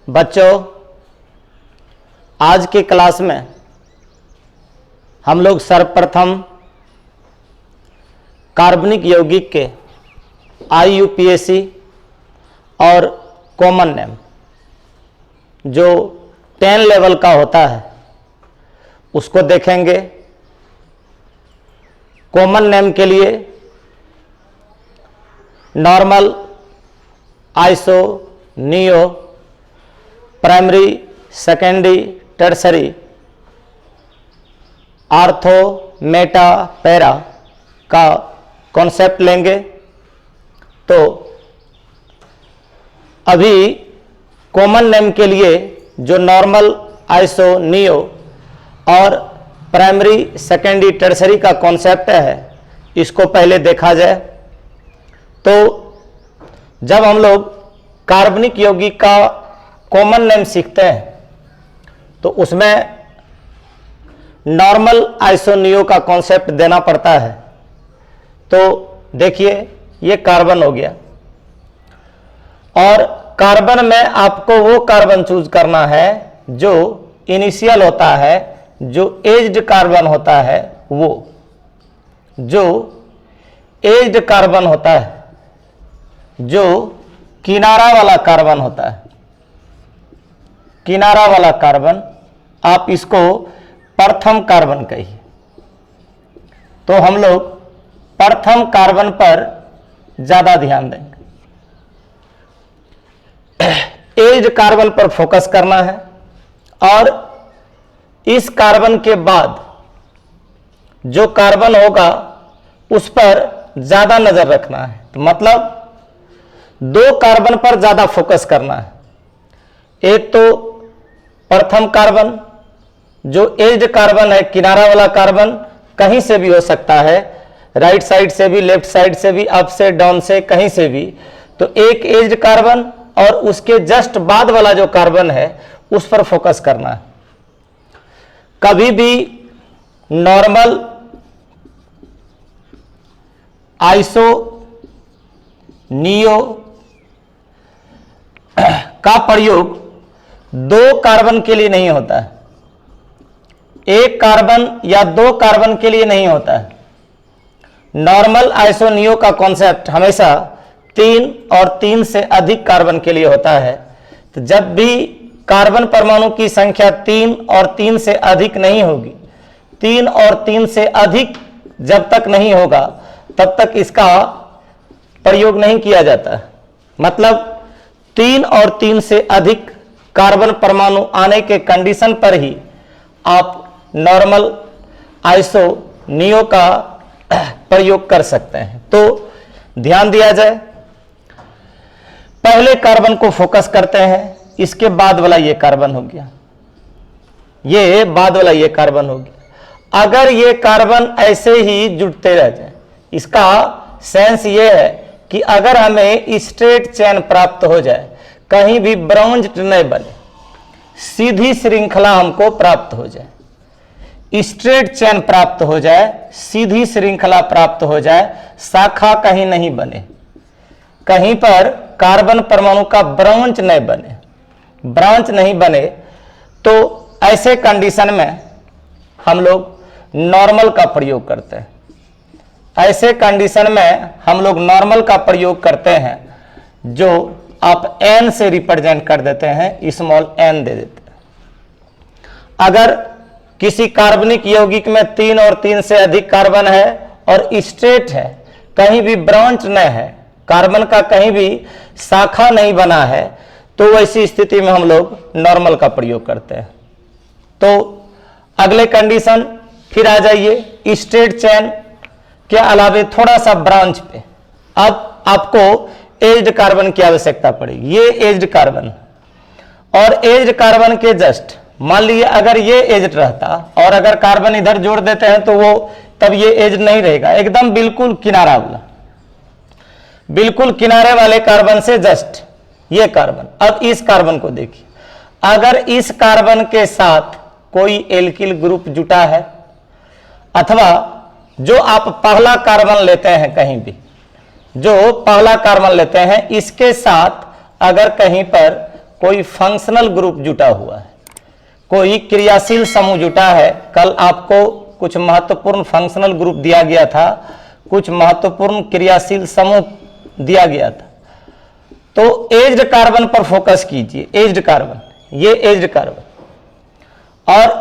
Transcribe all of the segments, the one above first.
बच्चों, आज की क्लास में हम लोग सर्वप्रथम कार्बनिक यौगिक के IUPAC और कॉमन नेम जो 10 लेवल का होता है उसको देखेंगे। कॉमन नेम के लिए normal, iso, neo, primary, secondary, tertiary, ortho, Meta, para का कॉन्सेप्ट लेंगे। तो अभी कॉमन नेम के लिए जो नॉर्मल, आइसो, नियो और प्राइमरी, सेकेंडरी, टर्सरी का कॉन्सेप्ट है इसको पहले देखा जाए। तो जब हम लोग कार्बनिक यौगिक का कॉमन नेम सीखते हैं तो उसमें नॉर्मल, आइसो, नियो का कॉन्सेप्ट देना पड़ता है। तो देखिए ये कार्बन हो गया और कार्बन में आपको वो कार्बन चूज करना है जो इनिशियल होता है, जो एज्ड कार्बन होता है, वो जो एज्ड कार्बन होता है, जो किनारा वाला कार्बन होता है, किनारा वाला कार्बन, आप इसको प्रथम कार्बन कहिए। तो हम लोग प्रथम कार्बन पर ज्यादा ध्यान देंगे, एज्ड कार्बन पर फोकस करना है और इस कार्बन के बाद जो कार्बन होगा उस पर ज्यादा नजर रखना है। तो मतलब 2 कार्बन पर ज्यादा फोकस करना है। एक तो प्रथम कार्बन जो एज्ड कार्बन है, किनारा वाला कार्बन, कहीं से भी हो सकता है, राइट साइड से भी, लेफ्ट साइड से भी, अप से, डाउन से, कहीं से भी। तो एक एज्ड कार्बन और उसके जस्ट बाद वाला जो कार्बन है उस पर फोकस करना है। कभी भी नॉर्मल, आइसो, नियो का प्रयोग 2 कार्बन के लिए नहीं होता है, 1 कार्बन या 2 कार्बन के लिए नहीं होता है। नॉर्मल, आइसो, नियो का कॉन्सेप्ट हमेशा 3 और 3 से अधिक कार्बन के लिए होता है। तो जब भी कार्बन परमाणु की संख्या 3 और 3 से अधिक नहीं होगी, 3 और 3 से अधिक जब तक नहीं होगा तब तक इसका प्रयोग नहीं किया जाता है। मतलब 3 और 3 से अधिक कार्बन परमाणु आने के कंडीशन पर ही आप नॉर्मल, आइसो, नियो का प्रयोग कर सकते हैं। तो ध्यान दिया जाए, पहले कार्बन को फोकस करते हैं, इसके बाद वाला ये कार्बन हो गया, ये बाद वाला ये कार्बन हो गया। अगर ये कार्बन ऐसे ही जुड़ते रह जाए, इसका सेंस ये है कि अगर हमें स्ट्रेट चेन प्राप्त हो जाए, कहीं भी ब्रांच नहीं बने, सीधी श्रृंखला हमको प्राप्त हो जाए, स्ट्रेट चेन प्राप्त हो जाए, सीधी श्रृंखला प्राप्त हो जाए, शाखा कहीं नहीं बने, कहीं पर कार्बन परमाणु का ब्रांच नहीं बने, ब्रांच नहीं बने, तो ऐसे कंडीशन में हम लोग नॉर्मल का प्रयोग करते हैं। ऐसे कंडीशन में हम लोग नॉर्मल का प्रयोग करते हैं, जो आप n से रिप्रेजेंट कर देते हैं, स्मॉल n दे देते हैं। अगर किसी कार्बनिक यौगिक में 3 और 3 से अधिक कार्बन है और स्ट्रेट है, कहीं भी ब्रांच नहीं है, कार्बन का कहीं भी शाखा नहीं बना है, तो वैसी स्थिति में हम लोग नॉर्मल का प्रयोग करते हैं। तो अगले कंडीशन फिर आ जाइए, स्ट्रेट चेन के अलावे थोड़ा सा ब्रांच पे। अब आपको एज्ड कार्बन की आवश्यकता पड़ेगी। ये एज्ड कार्बन और एज्ड कार्बन के जस्ट मान लीजिए अगर ये एज्ड रहता और अगर कार्बन इधर जोड़ देते हैं तो वो तब ये एज्ड नहीं रहेगा, एकदम बिल्कुल किनारा वाला, बिल्कुल किनारे वाले कार्बन से जस्ट ये कार्बन। अब इस कार्बन को देखिए, अगर इस कार्बन के साथ कोई एल्किल ग्रुप जुटा है, अथवा जो आप पहला कार्बन लेते हैं, कहीं भी जो पहला कार्बन लेते हैं, इसके साथ अगर कहीं पर कोई फंक्शनल ग्रुप जुटा हुआ है, कोई क्रियाशील समूह जुटा है। कल आपको कुछ महत्वपूर्ण फंक्शनल ग्रुप दिया गया था, कुछ महत्वपूर्ण क्रियाशील समूह दिया गया था। तो एज्ड कार्बन पर फोकस कीजिए, एज्ड कार्बन, ये एज्ड कार्बन, और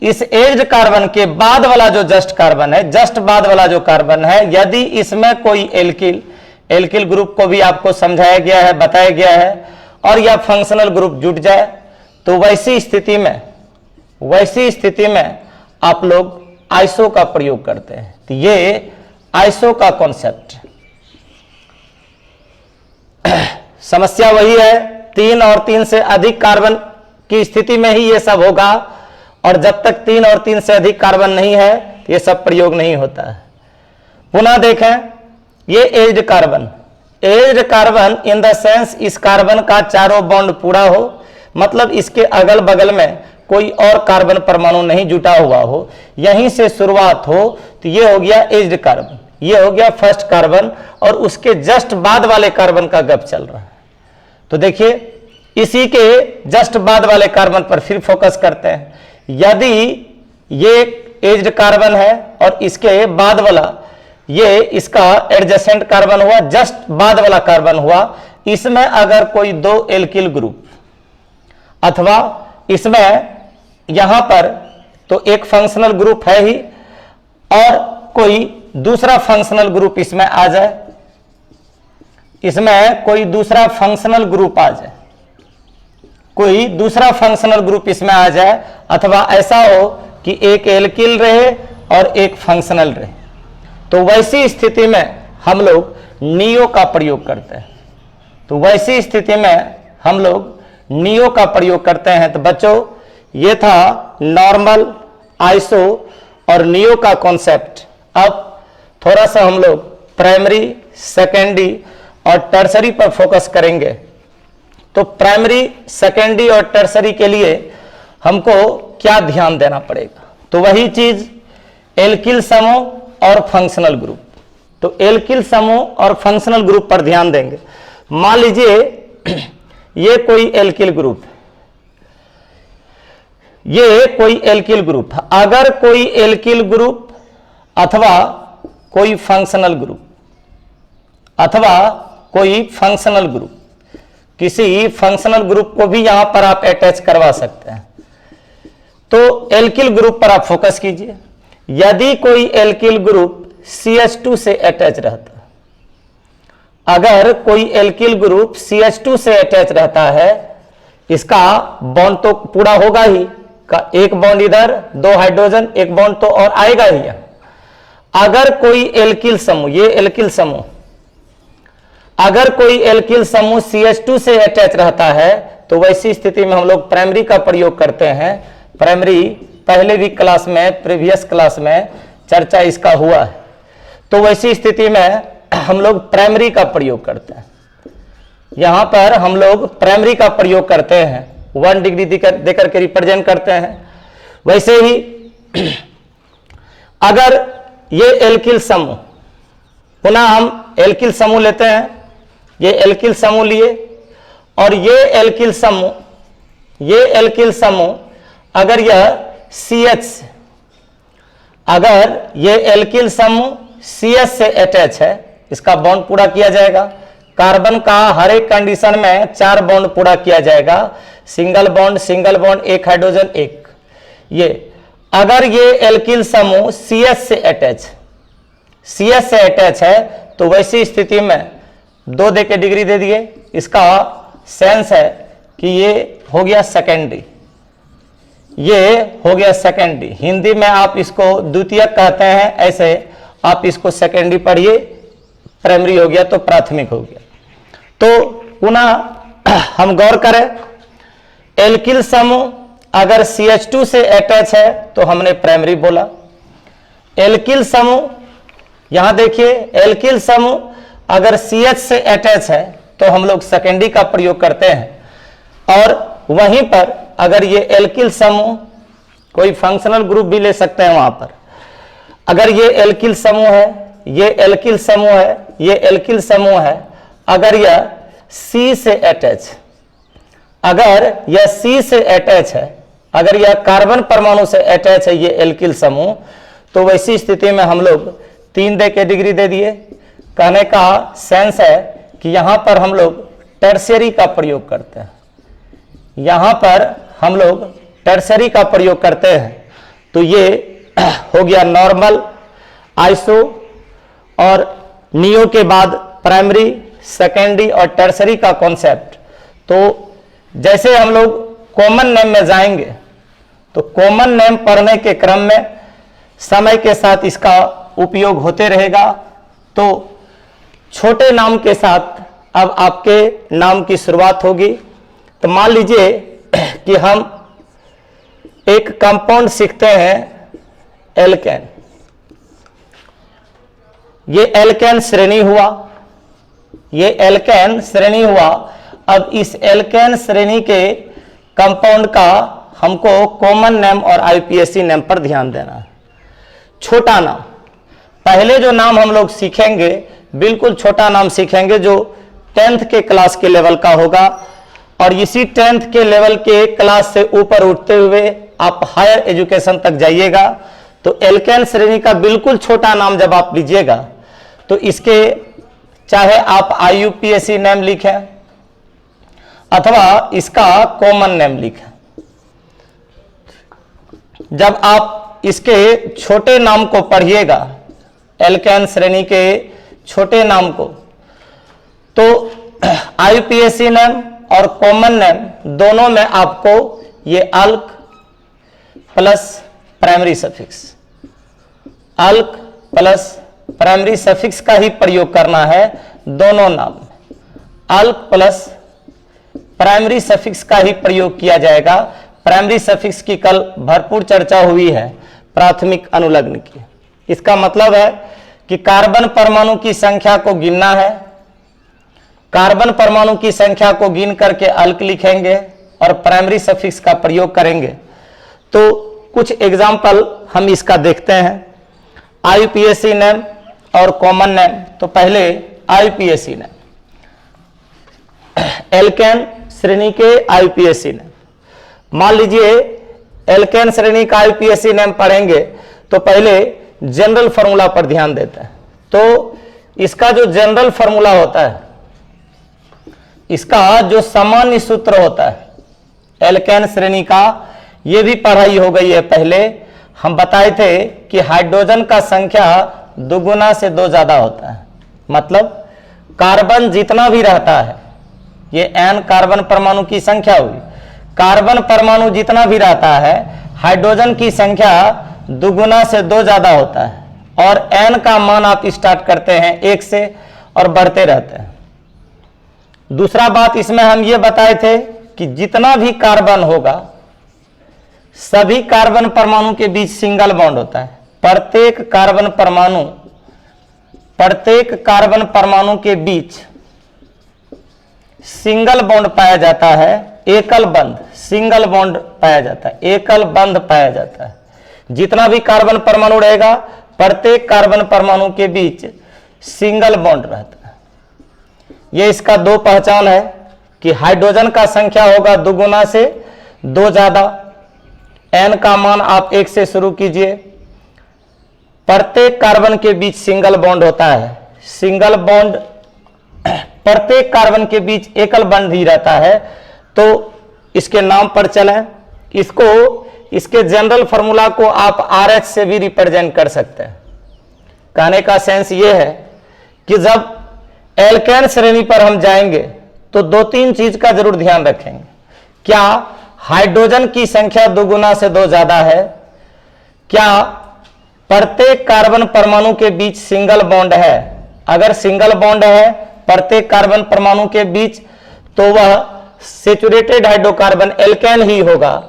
इस एज्ड कार्बन के बाद वाला जो जस्ट कार्बन है, जस्ट बाद वाला जो कार्बन है, यदि इसमें कोई एल्किल ग्रुप को भी आपको समझाया गया है, बताया गया है, और यह फंक्शनल ग्रुप जुट जाए, तो वैसी स्थिति में आप लोग आइसो का प्रयोग करते हैं। तो ये आइसो का कॉन्सेप्ट, समस्या वही है, 3 और 3 से अधिक कार्बन की स्थिति में ही ये सब होगा, और जब तक 3 और 3 से अधिक कार्बन नहीं है ये सब प्रयोग नहीं होता है। पुनः देखें, ये aged carbon in the sense इस कार्बन का चारों बॉन्ड पूरा हो, मतलब इसके अगल बगल में कोई और कार्बन परमाणु नहीं जुटा हुआ हो, यहीं से शुरुआत हो, तो ये हो गया एज्ड कार्बन, ये हो गया फर्स्ट कार्बन, और उसके जस्ट बाद वाले कार्बन का गप चल रहा है। तो देखिए, इसी के जस्ट बाद वाले कार्बन पर फिर फोकस करते हैं। यदि ये एज्ड कार्बन है और इसके बाद वाला ये इसका एडजेसेंट कार्बन हुआ, जस्ट बाद वाला कार्बन हुआ, इसमें अगर कोई 2 एल्किल ग्रुप, अथवा इसमें यहां पर तो एक फंक्शनल ग्रुप है ही, और कोई दूसरा फंक्शनल ग्रुप इसमें आ जाए, इसमें कोई दूसरा फंक्शनल ग्रुप आ जाए, कोई दूसरा फंक्शनल ग्रुप इसमें आ जाए, अथवा ऐसा हो कि एक एल्किल रहे और एक फंक्शनल रहे, तो वैसी स्थिति में हम लोग नियो का प्रयोग करते हैं। तो वैसी स्थिति में हम लोग नियो का प्रयोग करते हैं। तो बच्चों, ये था नॉर्मल, आइसो और नियो का कॉन्सेप्ट। अब थोड़ा सा हम लोग प्राइमरी, सेकेंडरी और टर्सरी पर फोकस करेंगे। तो प्राइमरी, सेकेंडरी और टर्सरी के लिए हमको क्या ध्यान देना पड़ेगा? तो वही चीज एल्किल समूह और फंक्शनल ग्रुप। तो एल्किल समूह और फंक्शनल ग्रुप पर ध्यान देंगे। मान लीजिए ये कोई एल्किल ग्रुप है, ये कोई एल्किल ग्रुप है। अगर कोई एल्किल ग्रुप अथवा कोई फंक्शनल ग्रुप, अथवा कोई फंक्शनल ग्रुप, किसी फंक्शनल ग्रुप को भी यहां पर आप अटैच करवा सकते हैं। तो एल्किल ग्रुप पर आप फोकस कीजिए। यदि कोई एल्किल ग्रुप CH2 से अटैच रहता, अगर कोई एल्किल ग्रुप CH2 से अटैच रहता है, इसका बॉन्ड तो पूरा होगा ही, का एक बॉन्ड इधर, 2 हाइड्रोजन, एक बॉन्ड तो और आएगा ही। अगर कोई एल्किल समूह, ये एल्किल समूह, अगर कोई एल्किल समूह CH2 से अटैच रहता है, तो वैसी स्थिति में हम लोग प्राइमरी का प्रयोग करते हैं। प्राइमरी पहले भी क्लास में, प्रीवियस क्लास में चर्चा इसका हुआ है। तो वैसी स्थिति में हम लोग प्राइमरी का प्रयोग करते हैं। यहां पर हम लोग प्राइमरी का प्रयोग करते हैं, 1 डिग्री देकर के रिप्रेजेंट करते हैं। वैसे ही अगर ये एल्किल समूह, पुनः हम एल्किल समूह लेते हैं, ये एल्किल समूह लिए, और ये एल्किल समूह अगर यह CH, अगर ये एल्किल समूह CH से अटैच है, इसका बॉन्ड पूरा किया जाएगा। कार्बन का हर एक कंडीशन में 4 बॉन्ड पूरा किया जाएगा, सिंगल बॉन्ड, एक हाइड्रोजन, एक। ये अगर ये एल्किल समूह CH से अटैच है, तो वैसी स्थिति में 2 दे के डिग्री दे दिए, इसका सेंस है कि ये हो गया सेकेंडरी, ये हो गया सेकेंडरी। हिंदी में आप इसको द्वितीयक कहते हैं, ऐसे आप इसको सेकेंडरी पढ़िए। प्राइमरी हो गया तो प्राथमिक हो गया। तो पुनः हम गौर करें, एल्किल समूह अगर CH2 से अटैच है तो हमने प्राइमरी बोला। एल्किल समूह, यहां देखिए, एल्किल समूह अगर CH से अटैच है तो हम लोग सेकेंडरी का प्रयोग करते हैं। और वहीं पर अगर ये एल्किल समूह, कोई फंक्शनल ग्रुप भी ले सकते हैं वहां पर, अगर ये एल्किल समूह है, ये एल्किल समूह है, ये एल्किल समूह है, अगर यह C से अटैच, अगर यह C से अटैच है, अगर यह कार्बन परमाणु से अटैच है ये एल्किल समूह, तो वैसी स्थिति में हम लोग 3 दे के डिग्री दे दिए। कहने का सेंस है कि यहां पर हम लोग टर्शियरी का प्रयोग करते हैं, यहां पर हम लोग टर्शियरी का प्रयोग करते हैं। तो ये हो गया नॉर्मल, आइसो और नियो के बाद प्राइमरी, सेकेंडरी और टर्शियरी का कॉन्सेप्ट। तो जैसे हम लोग कॉमन नेम में जाएंगे तो कॉमन नेम पढ़ने के क्रम में समय के साथ इसका उपयोग होते रहेगा। तो छोटे नाम के साथ अब आपके नाम की शुरुआत होगी। तो मान लीजिए कि हम एक कंपाउंड सीखते हैं एल्केन, ये एल्केन श्रेणी हुआ, ये एल्केन श्रेणी हुआ। अब इस एल्केन श्रेणी के कंपाउंड का हमको कॉमन नेम और आईपीएसी नेम पर ध्यान देना है। छोटा नाम, पहले जो नाम हम लोग सीखेंगे बिल्कुल छोटा नाम सीखेंगे जो 10th के क्लास के लेवल का होगा, और इसी 10th के लेवल के क्लास से ऊपर उठते हुए आप हायर एजुकेशन तक जाइएगा। तो एल्केन श्रेणी का बिल्कुल छोटा नाम जब आप लीजिएगा तो इसके चाहे आप आईयूपीएसी नेम लिखें अथवा इसका कॉमन नेम लिखें। जब आप इसके छोटे नाम को पढ़िएगा, एल्केन श्रेणी के छोटे नाम को, तो आईयूपीएसी नेम और कॉमन नेम दोनों में आपको ये alk plus primary suffix, alk plus primary suffix का ही प्रयोग करना है दोनों नाम में। अल्क प्लस प्राइमरी सफिक्स का ही प्रयोग किया जाएगा। प्राइमरी सफिक्स की कल भरपूर चर्चा हुई है प्राथमिक अनुलग्न की। इसका मतलब है कि कार्बन परमाणु की संख्या को गिनना है, कार्बन परमाणु की संख्या को गिन करके अल्क लिखेंगे और प्राइमरी सफिक्स का प्रयोग करेंगे। तो कुछ एग्जाम्पल हम इसका देखते हैं, आईयूपीएसी नेम और कॉमन नेम। तो पहले आईयूपीएसी नेम, एल्केन श्रेणी के आईयूपीएसी नेम। मान लीजिए एल्केन श्रेणी का आईयूपीएसी नेम पढ़ेंगे तो पहले जनरल फार्मूला पर ध्यान देते हैं। तो इसका जो जनरल फार्मूला होता है, इसका जो सामान्य सूत्र होता है एल्केन श्रेणी का, यह भी पढ़ाई हो गई है। पहले हम बताए थे कि हाइड्रोजन का संख्या दुगुना से 2 ज्यादा होता है। मतलब कार्बन जितना भी रहता है, ये n कार्बन परमाणु की संख्या हुई, कार्बन परमाणु जितना भी रहता है हाइड्रोजन की संख्या दुगुना से 2 ज्यादा होता है। और n का मान आप स्टार्ट करते हैं 1 से और बढ़ते रहते हैं। दूसरा बात इसमें हम ये बताए थे कि जितना भी कार्बन होगा सभी कार्बन परमाणु के बीच सिंगल बॉन्ड होता है। प्रत्येक कार्बन परमाणु के बीच सिंगल बॉन्ड पाया जाता है, एकल बंध, सिंगल बॉन्ड पाया जाता है, एकल बंध पाया जाता है। जितना भी कार्बन परमाणु रहेगा प्रत्येक कार्बन परमाणु के बीच सिंगल बॉन्ड रहता है। यह इसका 2 पहचान है कि हाइड्रोजन का संख्या होगा दुगुना से 2 ज्यादा, n का मान आप 1 से शुरू कीजिए, प्रत्येक कार्बन के बीच सिंगल बॉन्ड होता है, सिंगल बॉन्ड प्रत्येक कार्बन के बीच एकल बॉन्ड ही रहता है। तो इसके नाम पर चलें, इसको इसके जनरल फार्मूला को आप RH से भी रिप्रेजेंट कर सकते हैं। कहने का सेंस ये है कि जब एल्केन श्रेणी पर हम जाएंगे तो 2-3 चीज का जरूर ध्यान रखेंगे। क्या हाइड्रोजन की संख्या दुगुना से 2 ज्यादा है? क्या प्रत्येक कार्बन परमाणु के बीच सिंगल बॉन्ड है? अगर सिंगल बॉन्ड है प्रत्येक कार्बन परमाणु के बीच तो वह सैचुरेटेड हाइड्रोकार्बन एल्केन ही होगा।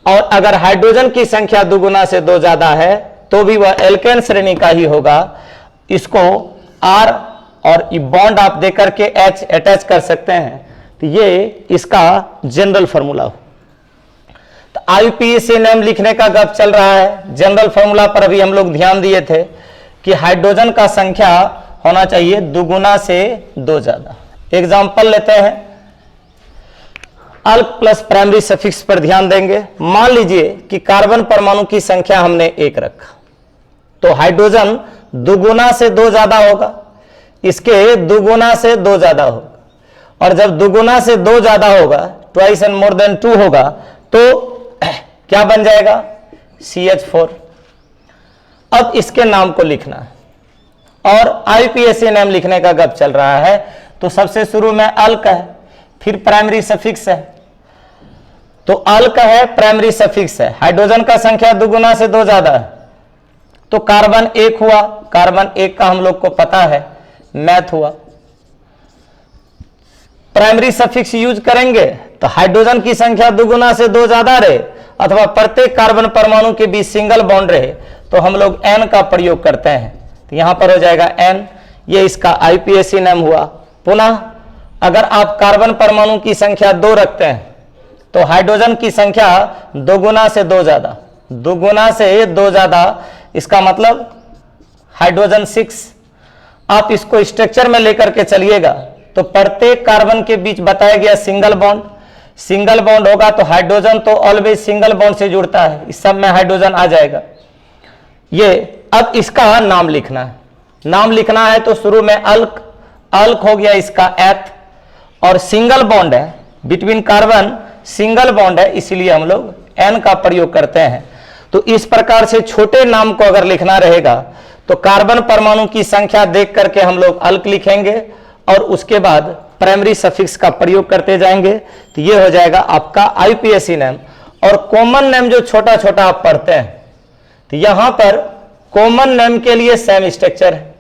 और अगर हाइड्रोजन की संख्या दुगुना से 2 ज्यादा है तो भी वह एल्केन श्रेणी का ही होगा। इसको R और बॉन्ड आप देकर के H अटैच कर सकते हैं। तो ये इसका जनरल फार्मूला हो। तो आईयूपीएसी नेम लिखने का गप चल रहा है। जनरल फार्मूला पर अभी हम लोग ध्यान दिए थे कि हाइड्रोजन का संख्या होना चाहिए दुगुना से 2 ज्यादा। एग्जाम्पल लेते हैं, अल्क प्लस प्राइमरी सफिक्स पर ध्यान देंगे। मान लीजिए कि कार्बन परमाणु की संख्या हमने 1 रखा, तो हाइड्रोजन दुगुना से 2 ज्यादा होगा, इसके दुगुना से 2 ज्यादा होगा, और जब दुगुना से 2 ज्यादा होगा, ट्वाइस एंड मोर देन 2 होगा, तो क्या बन जाएगा? CH4। अब इसके नाम को लिखना है, और IUPAC नाम लिखने का गप चल रहा है, तो सबसे शुरू में अल्क है, फिर प्राइमरी सफिक्स है, तो अल्क है, प्राइमरी सफिक्स है, हाइड्रोजन का संख्या दुगुना से 2 ज्यादा है, तो कार्बन 1 हुआ। कार्बन 1 का हम लोग को पता है, मैथ हुआ। प्राइमरी सफिक्स यूज करेंगे तो हाइड्रोजन की संख्या दुगुना से 2 ज्यादा रहे, अथवा प्रत्येक कार्बन परमाणु के बीच सिंगल बॉन्ड रहे, तो हम लोग N का प्रयोग करते हैं, तो यहां पर हो जाएगा N। ये इसका IUPAC नाम हुआ। पुनः अगर आप कार्बन परमाणु की संख्या 2 रखते हैं, तो हाइड्रोजन की संख्या दोगुना से 2 ज्यादा, दुगुना से 2 ज्यादा, इसका मतलब हाइड्रोजन 6। आप इसको स्ट्रक्चर में लेकर के चलिएगा, तो प्रत्येक कार्बन के बीच बताया गया सिंगल बॉन्ड, सिंगल बॉन्ड होगा तो हाइड्रोजन तो ऑलवेज सिंगल बॉन्ड से जुड़ता है, इस सब में हाइड्रोजन आ जाएगा। ये अब इसका नाम लिखना है, नाम लिखना है तो शुरू में अल्क, अल्क हो गया इसका एथ, और सिंगल बॉन्ड है बिटवीन कार्बन, सिंगल बॉन्ड है, इसीलिए हम लोग N का प्रयोग करते हैं। तो इस प्रकार से छोटे नाम को अगर लिखना रहेगा तो कार्बन परमाणु की संख्या देख करके हम लोग अल्क लिखेंगे, और उसके बाद प्राइमरी सफिक्स का प्रयोग करते जाएंगे, तो ये हो जाएगा आपका IUPAC नेम। और कॉमन नेम जो छोटा छोटा आप पढ़ते हैं, तो यहां पर कॉमन नेम के लिए सेम स्ट्रक्चर है,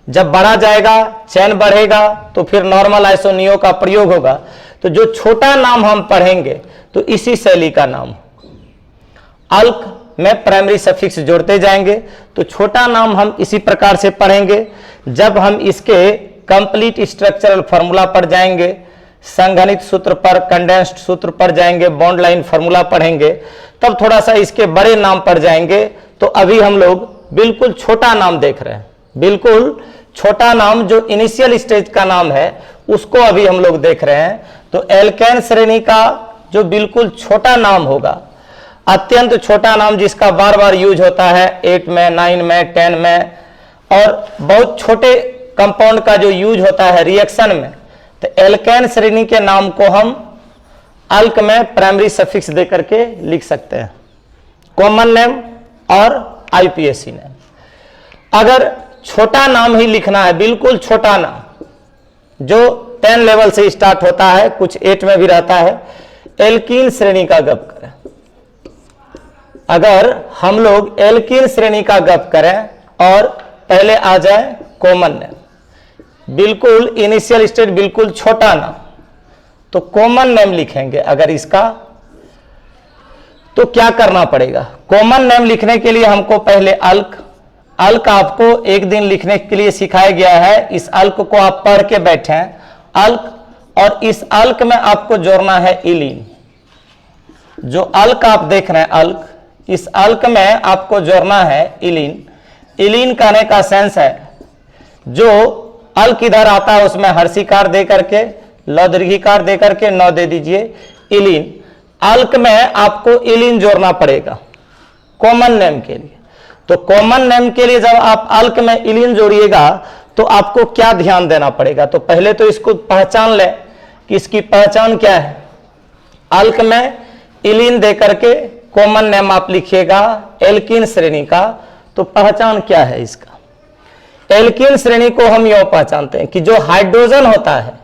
जब बढ़ा जाएगा, चेन बढ़ेगा, तो फिर नॉर्मल आइसोनियो का प्रयोग होगा। तो जो छोटा नाम हम पढ़ेंगे तो इसी शैली का नाम, अल्क में प्राइमरी सफिक्स जोड़ते जाएंगे, तो छोटा नाम हम इसी प्रकार से पढ़ेंगे। जब हम इसके कंप्लीट स्ट्रक्चरल फॉर्मूला पर जाएंगे, संघनित सूत्र पर, कंडेंस्ड सूत्र पर जाएंगे, बॉन्ड लाइन फॉर्मूला पढ़ेंगे, तब थोड़ा सा इसके बड़े नाम पर जाएंगे। तो अभी हम लोग बिल्कुल छोटा नाम देख रहे हैं, बिल्कुल छोटा नाम जो इनिशियल स्टेज का नाम है, उसको अभी हम लोग देख रहे हैं। तो एल्केन श्रेणी का जो बिल्कुल छोटा नाम होगा, अत्यंत छोटा नाम जिसका बार बार यूज होता है 8 में, 9 में, 10 में, और बहुत छोटे कंपाउंड का जो यूज होता है रिएक्शन में, तो एल्केन श्रेणी के नाम को हम अल्क में प्राइमरी सफिक्स दे करके लिख सकते हैं, कॉमन नेम और IUPAC नेम। अगर छोटा नाम ही लिखना है, बिल्कुल छोटा नाम जो 10 लेवल से स्टार्ट होता है, कुछ 8 में भी रहता है, एल्कीन श्रेणी का गप करें। अगर हम लोग एल्कीन श्रेणी का गप करें और पहले आ जाए कॉमन नेम, बिल्कुल इनिशियल स्टेज, बिल्कुल छोटा नाम, तो कॉमन नेम लिखेंगे। अगर इसका तो क्या करना पड़ेगा? कॉमन नेम लिखने के लिए हमको पहले अल्क, अल्क आपको एक दिन लिखने के लिए सिखाया गया है, इस अल्क को आप पढ़ के बैठे अल्क, और इस अल्क में आपको जोड़ना है इलीन। जो अल्क आप देख रहे हैं अल्क, इस अल्क में आपको जोड़ना है इलीन। इलीन कहने का सेंस है जो अल्क इधर आता है उसमें हर्षिकार दे करके, लौदीर्घिकार दे करके 9 दे दीजिए, इलीन। अल्क में आपको इलीन जोड़ना पड़ेगा कॉमन नेम के लिए। तो कॉमन नेम के लिए जब आप अल्क में इलीन जोड़िएगा तो आपको क्या ध्यान देना पड़ेगा? तो पहले तो इसको पहचान ले कि इसकी पहचान क्या है। अल्क में इलीन दे करके कॉमन नेम आप लिखिएगा एल्कीन श्रेणी का, तो पहचान क्या है इसका? एल्कीन श्रेणी को हम यह पहचानते हैं कि जो हाइड्रोजन होता है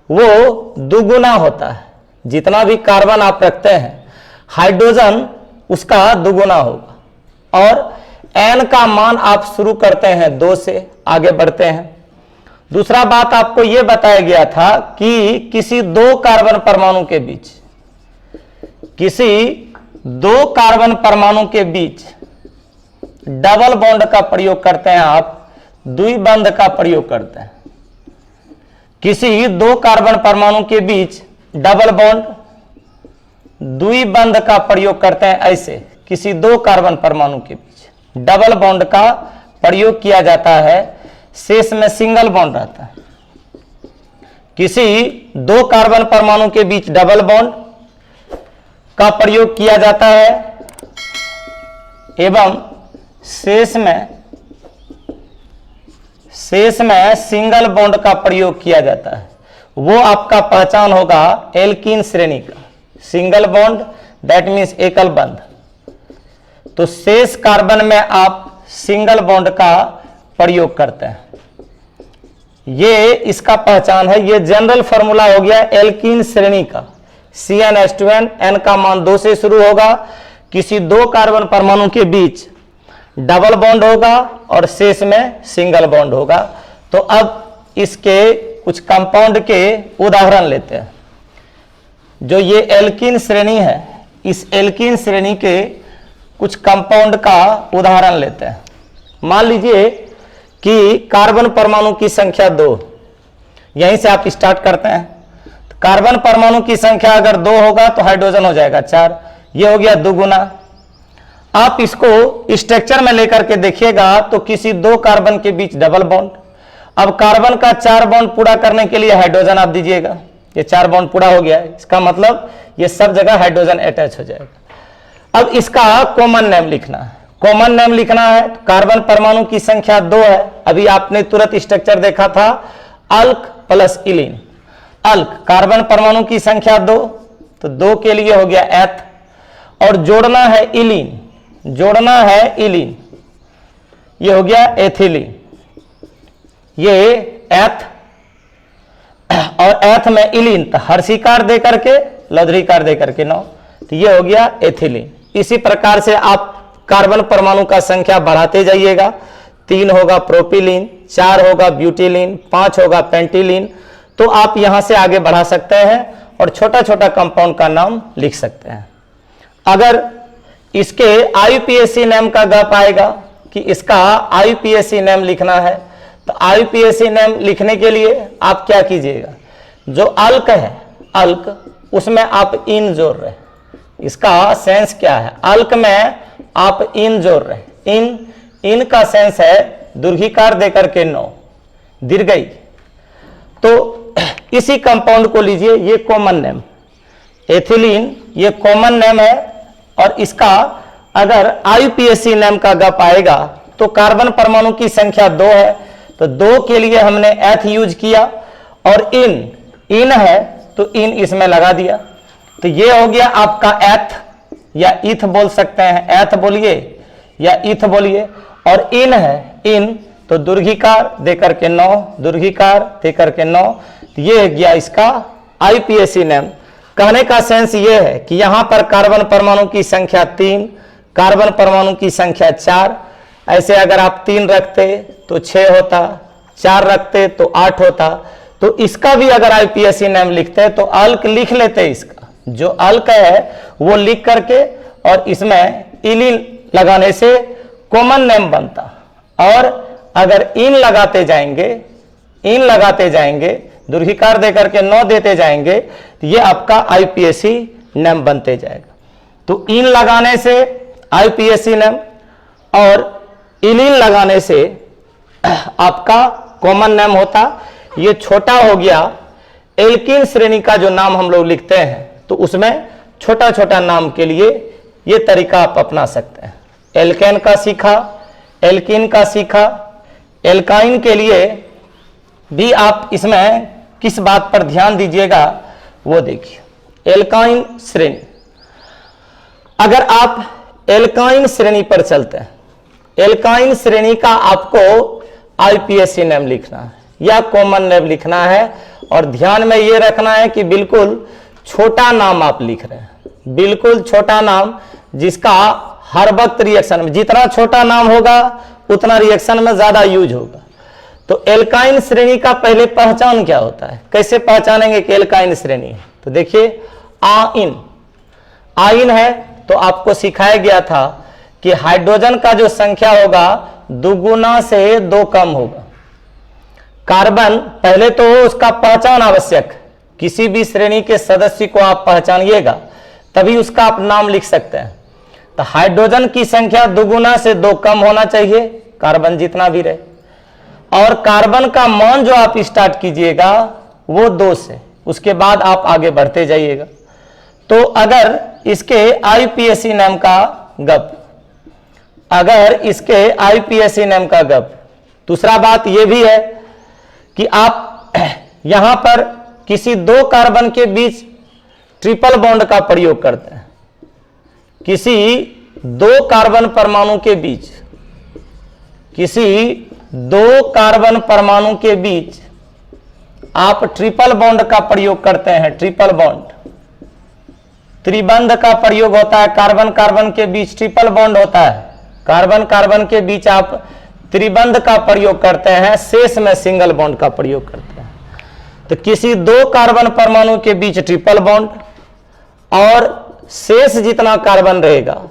वो दुगुना होता है, जितना भी कार्बन आप रखते हैं हाइड्रोजन उसका दुगुना होगा। और N का मान आप शुरू करते हैं 2 से, आगे बढ़ते हैं। दूसरा बात आपको यह बताया गया था कि किसी 2 कार्बन परमाणु के बीच, किसी 2 कार्बन परमाणु के बीच डबल बॉन्ड का प्रयोग करते हैं, आप द्विबंध का प्रयोग करते हैं। किसी 2 कार्बन परमाणु के बीच डबल बॉन्ड, द्विबंध का प्रयोग करते हैं। ऐसे किसी 2 कार्बन परमाणु के बीच डबल बॉन्ड का प्रयोग किया जाता है, शेष में सिंगल बॉन्ड रहता है। किसी दो कार्बन परमाणु के बीच डबल बॉन्ड का प्रयोग किया जाता है एवं शेष में सिंगल बॉन्ड का प्रयोग किया जाता है, वो आपका पहचान होगा एल्कीन श्रेणी का। सिंगल बॉन्ड दैट मीन्स एकल बंध। तो शेष कार्बन में आप सिंगल बॉन्ड का प्रयोग करते हैं, ये इसका पहचान है। ये जनरल फॉर्मूला हो गया एल्कीन श्रेणी का। CnH2n, n का मान 2 से शुरू होगा, किसी दो कार्बन परमाणु के बीच डबल बॉन्ड होगा और शेष में सिंगल बॉन्ड होगा। तो अब इसके कुछ कंपाउंड के उदाहरण लेते हैं। जो ये एल्कीन श्रेणी है, इस एल्कीन श्रेणी के कुछ कंपाउंड का उदाहरण लेते हैं। मान लीजिए कि कार्बन परमाणु की संख्या 2, यहीं से आप स्टार्ट करते हैं। तो कार्बन परमाणु की संख्या अगर 2 होगा तो हाइड्रोजन हो जाएगा 4, ये हो गया 2 गुना। आप इसको स्ट्रक्चर में लेकर के देखिएगा तो किसी दो कार्बन के बीच डबल बॉन्ड। अब कार्बन का 4 बॉन्ड पूरा करने के लिए हाइड्रोजन आप दीजिएगा, ये 4 बॉन्ड पूरा हो गया है, इसका मतलब ये सब जगह हाइड्रोजन अटैच हो जाएगा। अब इसका कॉमन नेम लिखना है। कॉमन नेम लिखना है, कार्बन परमाणु की संख्या 2 है। अभी आपने तुरंत स्ट्रक्चर देखा था, अल्क प्लस इलीन। अल्क कार्बन परमाणु की संख्या 2, तो 2 के लिए हो गया एथ, और जोड़ना है इलीन, जोड़ना है इलीन, ये हो गया एथिलीन। ये एथ और एथ में इलीन, तो हर्षिकार दे करके लौधरीकार दे करके 9, तो ये हो गया एथिलीन। इसी प्रकार से आप कार्बन परमाणु का संख्या बढ़ाते जाइएगा। 3 होगा प्रोपिलीन, 4 होगा ब्यूटिलीन, 5 होगा पेंटिलीन। तो आप यहां से आगे बढ़ा सकते हैं और छोटा छोटा कंपाउंड का नाम लिख सकते हैं। अगर इसके IUPAC नेम का गप आएगा कि इसका IUPAC नेम लिखना है, तो IUPAC नेम लिखने के लिए आप क्या कीजिएगा, जो अल्क है, अल्क, उसमें आप इन जोड़ रहे हैं। इसका सेंस क्या है, अल्क में आप इन जोड़ रहे हैं। इन का सेंस है दीर्घिकार देकर के 9, दीर्घई। तो इसी कंपाउंड को लीजिए, ये कॉमन नेम एथिलीन, ये कॉमन नेम है। और इसका अगर IUPAC नेम का गप आएगा तो कार्बन परमाणु की संख्या 2 है, तो 2 के लिए हमने एथ यूज किया, और इन है तो इन इसमें लगा दिया। तो ये हो गया आपका एथ, या इथ बोल सकते हैं, एथ बोलिए या इथ बोलिए। और इन है, इन तो दीर्घिकार देकर के 9, दीर्घिकार देकर के 9, तो ये गया इसका IUPAC नेम। कहने का सेंस ये है कि यहां पर कार्बन परमाणु की संख्या 3, कार्बन परमाणु की संख्या 4, ऐसे अगर आप 3 रखते तो 6 होता, 4 रखते तो 8 होता। तो इसका भी अगर IUPAC नेम लिखते तो अल्क लिख लेते, इसका जो अल्क है वो लिख करके, और इसमें इलीन लगाने से कॉमन नेम बनता। और अगर इन लगाते जाएंगे, दीर्घिकार देकर के 9 देते जाएंगे, तो ये आपका IUPAC नेम बनते जाएगा। तो इन लगाने से IUPAC नेम और इलीन लगाने से आपका कॉमन नेम होता। ये छोटा हो गया एल्कीन श्रेणी का जो नाम हम लोग लिखते हैं, तो उसमें छोटा छोटा नाम के लिए ये तरीका आप अपना सकते हैं। एल्केन का सीखा, एल्कीन का सीखा, एल्काइन के लिए भी आप इसमें किस बात पर ध्यान दीजिएगा वो देखिए। एल्काइन श्रेणी, अगर आप एल्काइन श्रेणी पर चलते हैं, एल्काइन श्रेणी का आपको IUPAC नेम लिखना है या कॉमन नेम लिखना है। और ध्यान में ये रखना है कि बिल्कुल छोटा नाम आप लिख रहे हैं, बिल्कुल छोटा नाम, जिसका हर वक्त रिएक्शन में, जितना छोटा नाम होगा उतना रिएक्शन में ज्यादा यूज होगा। तो एल्काइन श्रेणी का पहले पहचान क्या होता है, कैसे पहचानेंगे कि एल्काइन श्रेणी है? तो देखिए, आइन है तो आपको सिखाया गया था कि हाइड्रोजन का जो संख्या होगा 2 गुना से 2 कम होगा। कार्बन, पहले तो उसका पहचान आवश्यक, किसी भी श्रेणी के सदस्य को आप पहचानिएगा तभी उसका आप नाम लिख सकते हैं। तो हाइड्रोजन की संख्या 2 गुना से 2 कम होना चाहिए, कार्बन जितना भी रहे। और कार्बन का मान जो आप स्टार्ट कीजिएगा वो 2 से, उसके बाद आप आगे बढ़ते जाइएगा। तो अगर इसके आईपीएससी नाम का गप, अगर इसके आईपीएससी नाम का गप, दूसरा बात यह भी है कि आप यहां पर किसी 2 कार्बन के बीच ट्रिपल बॉन्ड का प्रयोग करते हैं, किसी 2 कार्बन परमाणु के बीच, किसी 2 कार्बन परमाणु के बीच आप ट्रिपल बॉन्ड का प्रयोग करते हैं। ट्रिपल बॉन्ड, त्रिबंध का प्रयोग होता है, कार्बन कार्बन के बीच ट्रिपल बॉन्ड होता है, कार्बन कार्बन के बीच आप त्रिबंध का प्रयोग करते हैं, शेष में सिंगल बॉन्ड का प्रयोग करते हैं। तो किसी 2 कार्बन परमाणु के बीच ट्रिपल बॉन्ड और शेष जितना कार्बन रहेगा,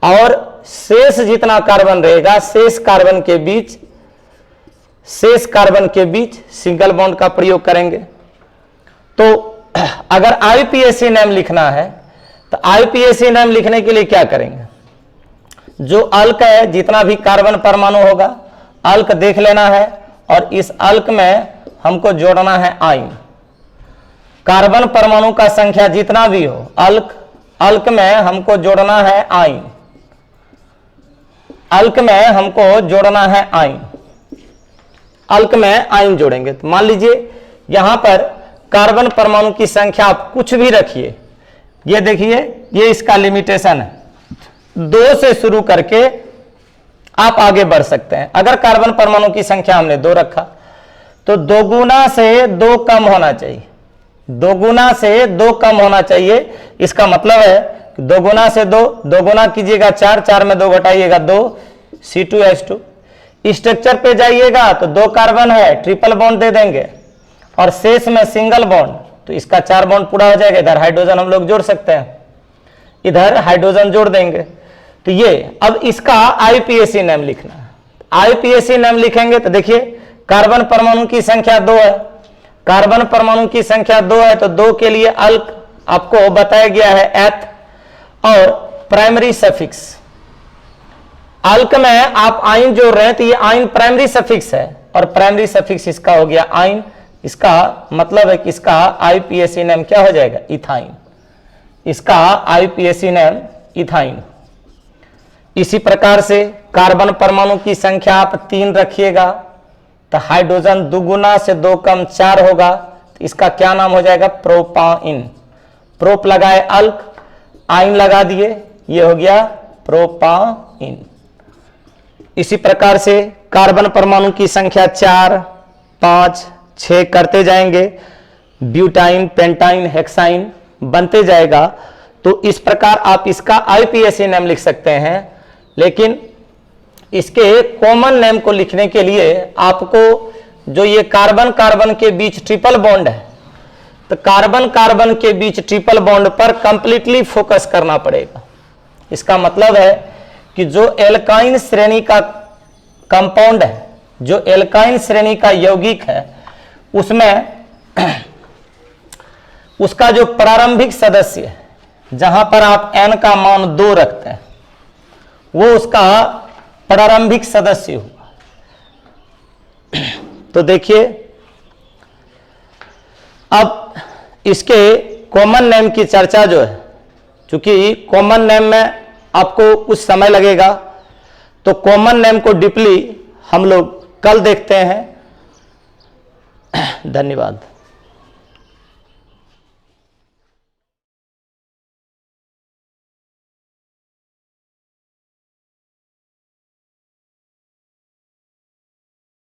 और शेष जितना कार्बन रहेगा, शेष कार्बन के बीच सिंगल बॉन्ड का प्रयोग करेंगे। तो अगर आईपीएससी नाम लिखना है तो आईपीएससी नाम लिखने के लिए क्या करेंगे, जो अल्क है, जितना भी कार्बन परमाणु होगा अल्क देख लेना है, और इस अल्क में हमको जोड़ना है आयन। कार्बन परमाणु का संख्या जितना भी हो, अल्क में हमको जोड़ना है आयन, अल्क में हमको जोड़ना है आयन, अल्क में आयन जोड़ेंगे। तो मान लीजिए यहां पर कार्बन परमाणु की संख्या आप कुछ भी रखिए, ये देखिए ये इसका लिमिटेशन है, 2 से शुरू करके आप आगे बढ़ सकते हैं। अगर कार्बन परमाणु की संख्या हमने 2 रखा तो 2 गुना से 2 कम होना चाहिए, 2 गुना से 2 कम होना चाहिए। इसका मतलब है 2 गुना से 2 गुना कीजिएगा 4, 4 में 2 घटाइएगा 2, C2H2। स्ट्रक्चर पे जाइएगा तो 2 कार्बन है, ट्रिपल बॉन्ड दे देंगे, और शेष में सिंगल बॉन्ड, तो इसका 4 बॉन्ड पूरा हो जाएगा। इधर हाइड्रोजन हम लोग जोड़ सकते हैं, इधर हाइड्रोजन जोड़ देंगे। तो ये अब इसका आईपीएससी नाम लिखना है। आईपीएससी नाम लिखेंगे तो देखिए कार्बन परमाणु की संख्या 2 है, कार्बन परमाणु की संख्या 2 है, तो 2 के लिए अल्क आपको बताया गया है एथ, और प्राइमरी सफिक्स, अल्क में आप आयन जोड़ रहे हैं तो ये आयन प्राइमरी सफिक्स है, और प्राइमरी सफिक्स इसका हो गया आयन। इसका मतलब है कि इसका आईपीएससी नाम क्या हो जाएगा, इथाइन। इसका आईपीएससी नाम इथाइन। इसी प्रकार से कार्बन परमाणु की संख्या आप 3 रखिएगा तो हाइड्रोजन 2 गुना से 2 कम 4 होगा, तो इसका क्या नाम हो जाएगा, प्रोपाइन। प्रोप लगाए अल्क, आयन लगा दिए, ये हो गया प्रोपाइन। इसी प्रकार से कार्बन परमाणु की संख्या 4, 5, 6 करते जाएंगे, ब्यूटाइन, पेंटाइन, हेक्साइन बनते जाएगा। तो इस प्रकार आप इसका आईपीएससी नाम लिख सकते हैं। लेकिन इसके कॉमन नेम को लिखने के लिए आपको जो ये कार्बन कार्बन के बीच ट्रिपल बॉन्ड है, तो कार्बन कार्बन के बीच ट्रिपल बॉन्ड पर कंप्लीटली फोकस करना पड़ेगा। इसका मतलब है कि जो एल्काइन श्रेणी का कंपाउंड है, जो एल्काइन श्रेणी का यौगिक है, उसमें उसका जो प्रारंभिक सदस्य है, जहां पर आप n का मान 2 रखते हैं, वो उसका प्रारंभिक सदस्य हुआ। तो देखिए अब इसके कॉमन नेम की चर्चा जो है, चूंकि कॉमन नेम में आपको कुछ समय लगेगा, तो कॉमन नेम को डीपली हम लोग कल देखते हैं। धन्यवाद।